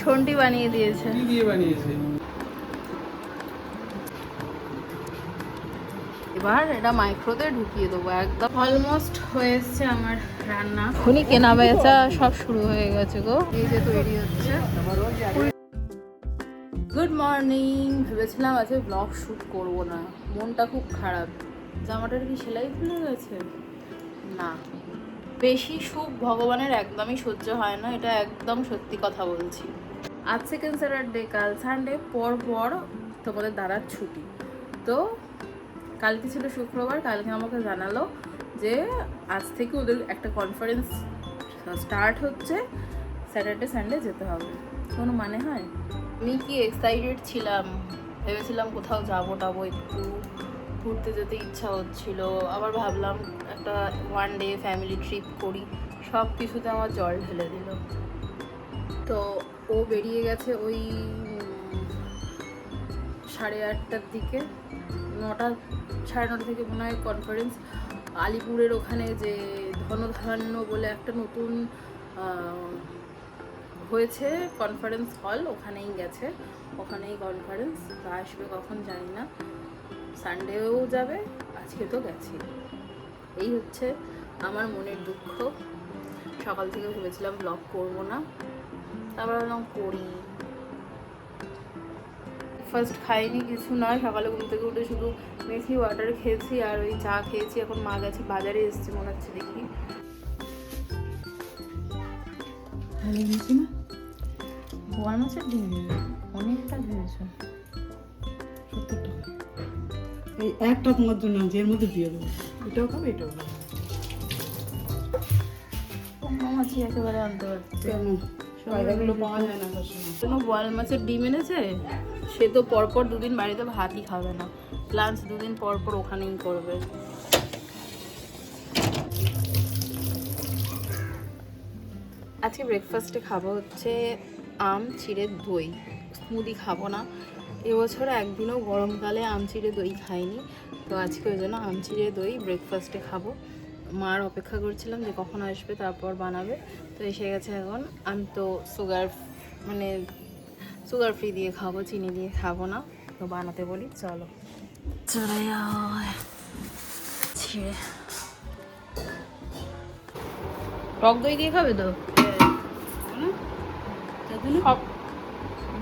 সন্টি বানিয়ে দিয়েছে। কি দিয়ে বানিয়েছে? এবার এটা মাইক্রোতে ঢুকিয়ে দেবো। একদম অলমোস্ট হয়ে এসছে আমার রান্না। এখনই কেনা বেচা সব শুরু হয়ে গেছে গো। এই যে তৈরি হচ্ছে। Good morning. ভেবেছিলাম আজকে ব্লগ শ্যুট করব না, মনটা খুব খারাপ। জামাটার কি সেলাই খুলে গেছে? না, বেশি সুখ ভগবানের একদমই সহ্য হয় না, এটা একদম সত্যি কথা বলছি। আজ সেকেন্ড স্যাটারডে, কাল সানডে, পর পর তোমাদের দাদার ছুটি। তো কালকে ছিল শুক্রবার, কালকে আমাকে জানালো যে আজ থেকে ওদের একটা কনফারেন্স স্টার্ট হচ্ছে, স্যাটারডে সানডে যেতে হবে। কোনো মানে হয়? আমি কি এক্সাইটেড ছিলাম, ভেবেছিলাম কোথাও যাবো টাবো, একটু ঘুরতে যেতে ইচ্ছা হচ্ছিল। আবার ভাবলাম একটা ওয়ান ডে ফ্যামিলি ট্রিপ করি, সব কিছুতে আমার জল ঢেলে দিল। তো ও বেরিয়ে গেছে ওই 8:30টার দিকে, 9টা 9:30 থেকে মনে হয় কনফারেন্স। আলিপুরের ওখানে যে ধনধান্য বলে একটা নতুন হয়েছে কনফারেন্স হল, ওখানেই গেছে, ওখানেই কনফারেন্স। আসবে কখন জানি না, সানডেও যাবে, আজকে তো গেছি। এই হচ্ছে আমার মনের দুঃখ। সকাল থেকে ভেবেছিলাম ব্লগ করব না, তারপর ভাবলাম করি। ফার্স্ট খাইনি কিছু না, সকালে ঘুম থেকে উঠে শুধু মেথি ওয়াটার খেয়েছি আর ওই চা খেয়েছি। এখন মা গেছে বাজারে, এসছে মনে হচ্ছে, দেখি। ভালো হয়েছে না? বোয়াল মাছের ডিম অনেকটা ভেবেছো। 70 টাকা। এই একটা তোমার জন্য আছে, এর মধ্যে দিয়ে দেবো। এটাও খাবে, এটাও খাবে। মাছই একেবারে আনতে পারছে। কেন পায়রাগুলো পাওয়া যায় না সবসময়। কোনো বোয়াল মাছের ডিম এনেছে, সে তো পরপর 2 দিন বাড়িতে ভাতই খাবে না, লাঞ্চ 2 দিন পর পর ওখানেই করবে। আজকে ব্রেকফাস্টে খাবো হচ্ছে আম চিড়ে দই। স্মুদি খাবো না, এবছর একদিনও গরমকালে আম চিড়ে দই খাইনি। তো আজকে ওই জন্য আম চিড়ে দই ব্রেকফাস্টে খাবো। মার অপেক্ষা করছিলাম যে কখন আসবে তারপর বানাবে, তো এসে গেছে এখন। আমি তো সুগার ফ্রি দিয়ে খাবো, চিনি দিয়ে খাবো না। তো বানাতে বলি, চলো চলে যাও। ছিঁড়ে টক দই দিয়ে খাবে তো? সব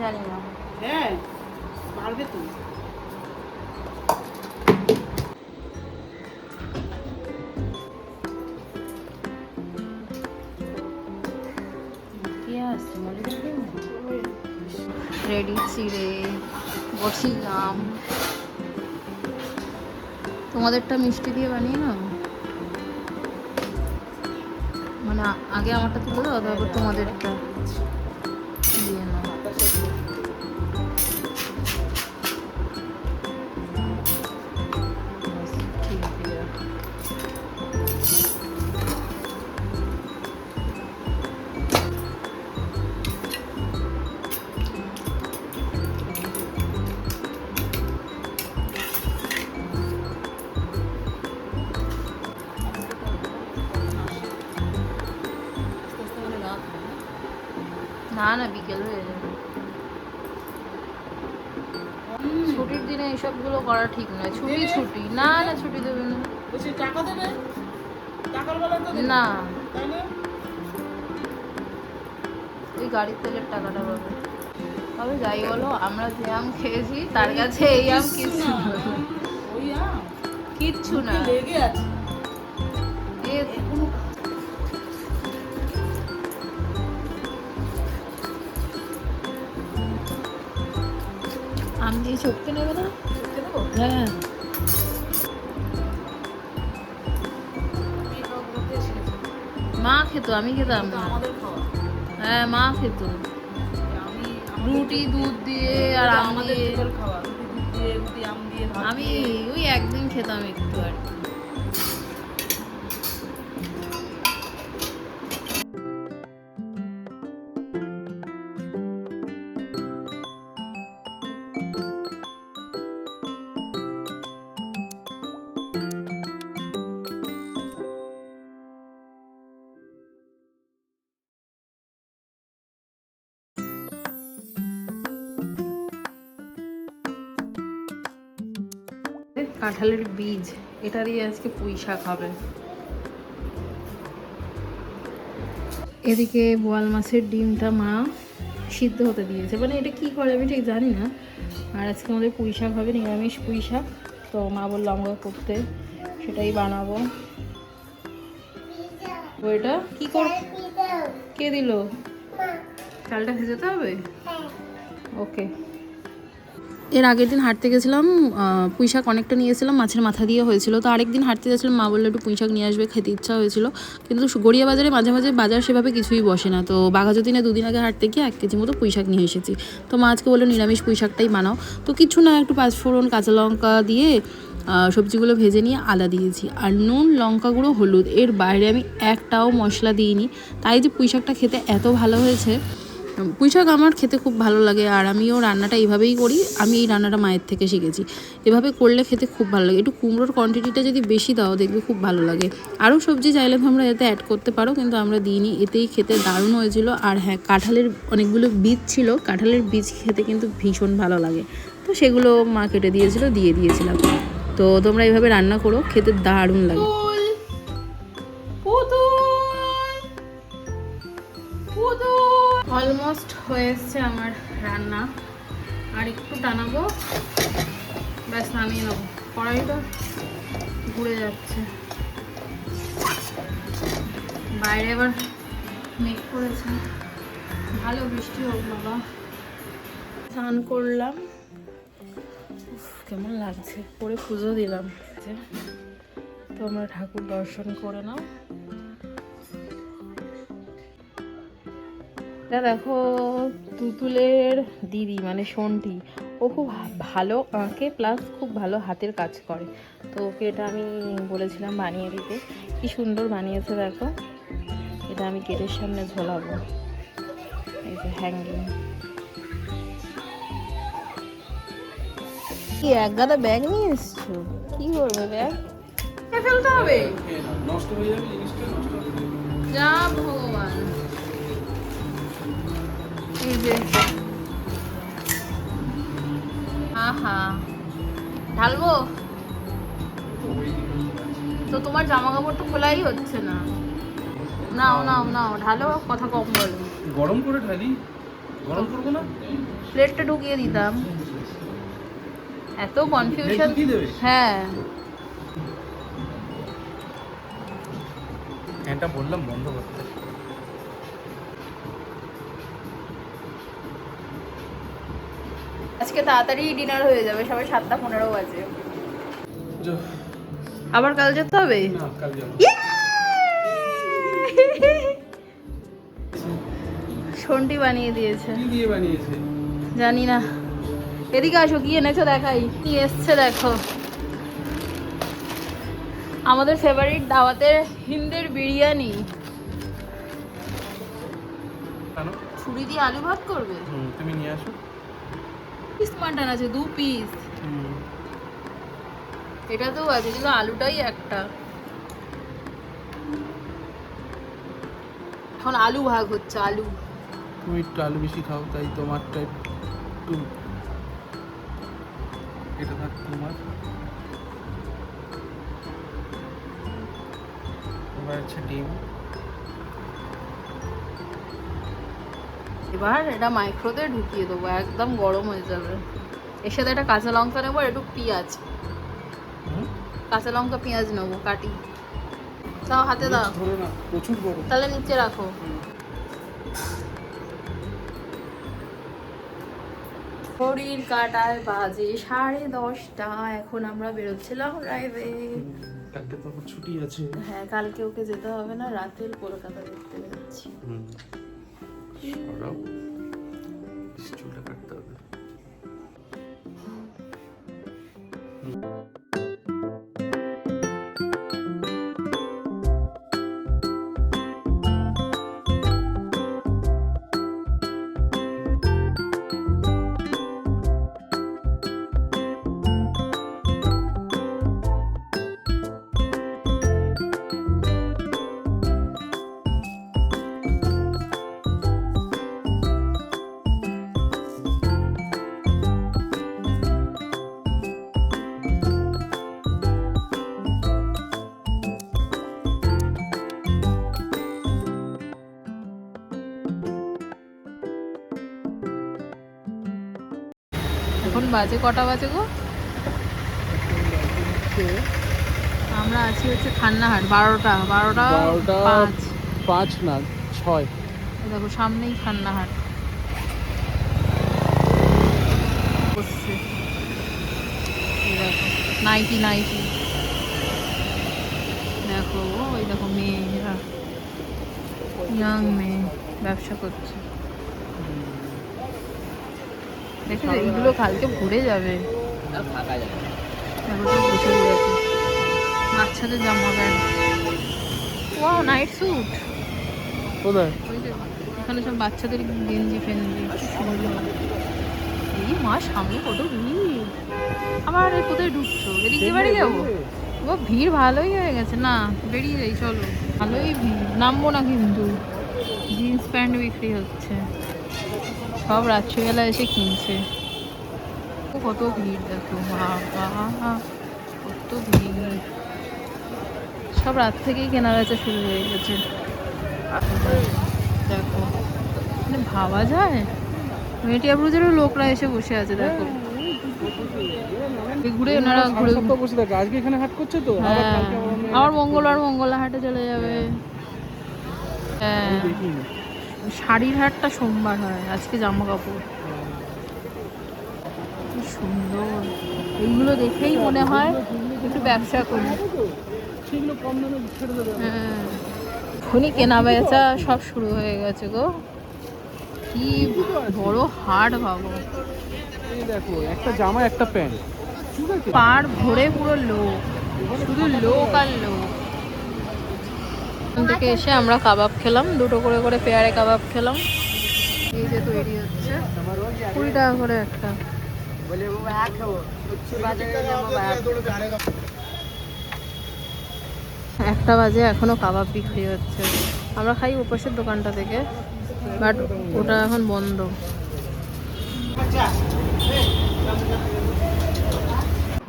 জানি না। হ্যাঁ, পারবে তো। পেঁয়াজ রেডি, চিড়ে বসি আম। তোমাদেরটা মিষ্টি দিয়ে বানিয়ে নাও, মানে আগে আমারটা তুলে দাও, তারপর তোমাদেরটা দিয়ে নাও। ঠিক আছে। না না, বিকেল হয়ে যাবে। ছুটির দিনে এইসবগুলো করা ঠিক নয়। ছুটি না না, ছুটি দেবে না। বলছি টাকা দেবে, টাকার বেলা তো দেবে না, তাহলে ওই গাড়ির তেলের টাকাটা পাবে। তবে যাই বলো, আমরা যে আম খেয়েছি তার কাছে এই আম কিচ্ছু না। ওই আম কিচ্ছু না, লেগে আছে। আম দিয়ে চটকে নেবে না? হ্যাঁ, মা খেত, আমি খেতাম না। আমাদের খাওয়া, হ্যাঁ, মা খেত আমি রুটি দুধ দিয়ে আর আম আমাদের দিয়ে। খাওয়া, দুধ দিয়ে, আম দিয়ে, আমি ওই একদিন খেতাম একটু আর কি। কাঁঠালের বীজ, এটা দিয়ে আজকে পুঁই শাক হবে। এদিকে বোয়াল মাছের ডিমটা মা সিদ্ধ হতে দিয়েছে, মানে এটা কি করে আমি ঠিক জানি না। আর আজকে আমাদের পুঁই শাক হবে, নিরামিষ পুঁই শাক। তো মা বললো আমাকে করতে, সেটাই বানাবো। ওইটা কি কর, কে দিল? চালটা ভেজাতে হবে, ওকে। এর আগের দিন হাঁটতে গেছিলাম, পুঁই শাক অনেকটা নিয়ে এসেছিলাম, মাছের মাথা দিয়ে হয়েছিল। তো আরেকদিন হাঁটতে গেছিলাম, মা বললো একটু পুঁই শাক নিয়ে আসবে, খেতে ইচ্ছা হয়েছিল। কিন্তু গড়িয়া বাজারে মাঝে মাঝে বাজার সেভাবে কিছুই বসে না। তো বাঘাযতীনে দুদিন আগে হাঁটতে গিয়ে 1 কেজি মতো পুঁই শাক নিয়ে এসেছি। তো মা আজকে বললো নিরামিষ পুঁই শাকটাই বানাও। তো কিছু না, একটু পাঁচফোড়ন, কাঁচা লঙ্কা দিয়ে সবজিগুলো ভেজে নিয়ে আদা দিয়েছি, আর নুন, লঙ্কা গুঁড়ো, হলুদ, এর বাইরে আমি একটাও মশলা দিইনি। তাই যে পুঁই শাকটা খেতে এত ভালো হয়েছে। পুঁই শাক আমার খেতে খুব ভালো লাগে, আর আমিও রান্নাটা এইভাবেই করি। আমি এই রান্নাটা মায়ের থেকে শিখেছি, এভাবে করলে খেতে খুব ভালো লাগে। একটু কুমড়োর কোয়ান্টিটিটা যদি বেশি দাও দেখবে খুব ভালো লাগে। আরও সবজি চাইলে তোমরা এতে অ্যাড করতে পারো, কিন্তু আমরা দিইনি, এতেই খেতে দারুণ হয়েছিল। আর হ্যাঁ, কাঁঠালের অনেকগুলো বীজ ছিল, কাঁঠালের বীজ খেতে কিন্তু ভীষণ ভালো লাগে। তো সেগুলো মা কেটে দিয়েছিল, দিয়ে দিয়েছিলাম। তো তোমরা এইভাবে রান্না করো, খেতে দারুণ লাগে। অলমোস্ট হয়ে এসছে আমার রান্না, আর একটু টানাবো, ব্যাস নামিয়ে নেবো। কড়াইটা ঘুরে যাচ্ছে, বাইরে এবার মেঘ করেছে, ভালো বৃষ্টি হোক বাবা। স্নান করলাম, কেমন লাগছে, করে পুজো দিলাম। তোমরা ঠাকুর দর্শন করে নাও। এটা দেখো, তুতুলের দিদি মানে সন্টি, ও খুব ভালো আঁকে, প্লাস খুব ভালো হাতের কাজ করে। তো ওকে এটা আমি বলেছিলাম বানিয়ে দিতে, কি সুন্দর বানিয়েছে দেখো। এটা আমি গেটের সামনে ঝোলাবো, এই যে হ্যাঙ্গিং। কি এক গাদা ব্যাগ নিয়ে এসছো, কি করবে ব্যাগ? ফেলতে হবে, নষ্ট হয়ে যাবে জিনিসটা, নষ্ট হয়ে যাবে। যা ভগবান, এই যে আহা, ঢালবো তো? তোমার জামা কাপড় তো খোলাই হচ্ছে না। নাও নাও নাও, ঢালো, কথা কম বলো। গরম করে ঢালি, গরম করবো না, প্লেটটা ঢুকিয়ে দিতাম। এত কনফিউশন। হ্যাঁ, ফ্যানটা বললাম বন্ধ করতে। আজকে তাড়াতাড়ি ডিনার হয়ে যাবে, সবাই 7:15 বাজে। আবার কাল যেতে হবে। সন্টি বানিয়ে দিয়েছে, কি দিয়ে বানিয়েছে জানি না। এদিকে আসো, কি এনেছো দেখাই, কি এসছে দেখো। আমাদের ফেভারিট দাওয়াতের হিন্দের বিরিয়ানি। ছুরি দিয়ে আলু ভাত করবে? তুমি নিয়ে আসো। পিস মাটন আছে 2 পিস, এটাতেও আছে, কিন্তু আলুটাই একটা। এখন আলু ভাগ হচ্ছে, আলু। তুমি একটু আলু বেশি খাও, তাই তোমারটা একটু, এটা থাক তোমার। এবার হচ্ছে ডিম। এবার এটা মাইক্রোতে ঢুকিয়ে দেবো, একদম গরম হয়ে যাবে। এর সাথে একটা কাঁচা লঙ্কা নেবো, একটু পেঁয়াজ, কাঁচা লঙ্কা পেঁয়াজ নেবো কাটি। দাও হাতে দাও, প্রচুর বড়, তাহলে নিচে রাখো। ঘড়ির কাঁটায় বাজে 10:30, এখন আমরা বেরোচ্ছিলাম ড্রাইভে। কালকে তো ছুটি আছে। হ্যাঁ, কালকে ওকে যেতে হবে না, রাতের কলকাতা দেখতে বেরোচ্ছি। চুলটা কাটতে হবে। এখন বাজে কটা বাজে গো? আমরা আছি হচ্ছে খান্নাহাট, 12টা 5। 5 না 6। দেখো সামনেই খান্নাহাট বসছে। এই দেখো নাইটি দেখো, ওই দেখো মেয়েরা, ইয়াং মেয়ে ব্যবসা করছে। দেখো এইগুলো কালকে ভরে যাবে। দেখো সব বসে গেছে, বাচ্চাদের জামা প্যান্ট। Wow, night sweet. কোথায়? ওই যে এখানে সব বাচ্চাদের গেঞ্জি ফেঞ্জি সুন্দর। এই মা, সামনে কত ভিড়। আবার কোথায় ঢুকছো? এদিকে বাড়ি যাবো? ও ভিড় ভালোই হয়ে গেছে না, বেরিয়ে যাই চলো। ভালোই ভিড়, নামবো না কিন্তু। জিন্স প্যান্ট বিক্রি হচ্ছে, সব রাত্রিবেলা এসে কিনছে। কত ভিড় দেখো, বাবা কত ভিড়। সব রাত থেকেই কেনাবেচা শুরু হয়ে গেছে। দেখো মানে ভাবা যায়, মেটিয়া ব্রুজেরও লোকরা এসে বসে আছে দেখো। ঘুরে ওনারা ঘুরে বসে থাকে। আজকে এখানে হাট করছে তো, আবার হ্যাঁ, কালকে আবার অন্য আবার মঙ্গলবার হাটে চলে যাবে। হ্যাঁ, দেখিনি। শাড়ির হাটটা সোমবার হয়, আজকে জামা কাপড়। কি সুন্দর, এইগুলো দেখেই মনে হয় একটু ব্যবসা করি। সেগুলো কম দামে ছেড়ে দেবে। হ্যাঁ, এখনই কেনা বেচা সব শুরু হয়ে গেছে গো। কি বড় হাট ভাবো। এই দেখো, একটা জামা একটা প্যান্ট, ঠিক আছে? পাড় ভরে পুরো লোক, শুধু লোক আর লোক। ওখান থেকে এসে আমরা কাবাব খেলাম, 2টো করে পেয়ারে কাবাব খেলাম। এই যে তৈরি হচ্ছে, 20 টাকা করে একটা। 1টা বাজে, এখনো কাবাব বিক্রি হচ্ছে। আমরা খাই ওপাশের দোকানটা থেকে, বাট ওটা এখন বন্ধ।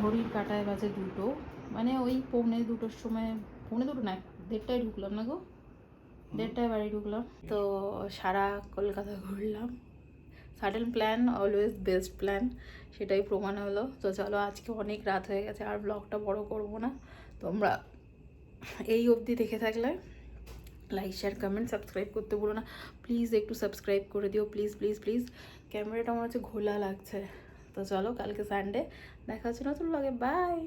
ঘড়ির কাঁটায় বাজে 2টো, মানে ওই 2:45 সময়, 2:45 না, 1:30টায় ঢুকলাম না গো, 1:30টায় বাড়ি ঢুকলাম। তো সারা কলকাতা ঘুরলাম। Sudden plan always best plan, সেটাই প্রমাণ হলো। তো চলো, আজকে অনেক রাত হয়ে গেছে, আর ব্লগটা বড় করব না। তোমরা এই অবধি দেখে থাকলে লাইক শেয়ার কমেন্ট সাবস্ক্রাইব করতে ভুলো না। প্লিজ একটু সাবস্ক্রাইব করে দিও, প্লিজ প্লিজ প্লিজ। ক্যামেরাটা আমার হচ্ছে ঘোলা লাগছে। তো চলো, কালকে সানডে দেখা হচ্ছে নতুন ব্লগে। বাই।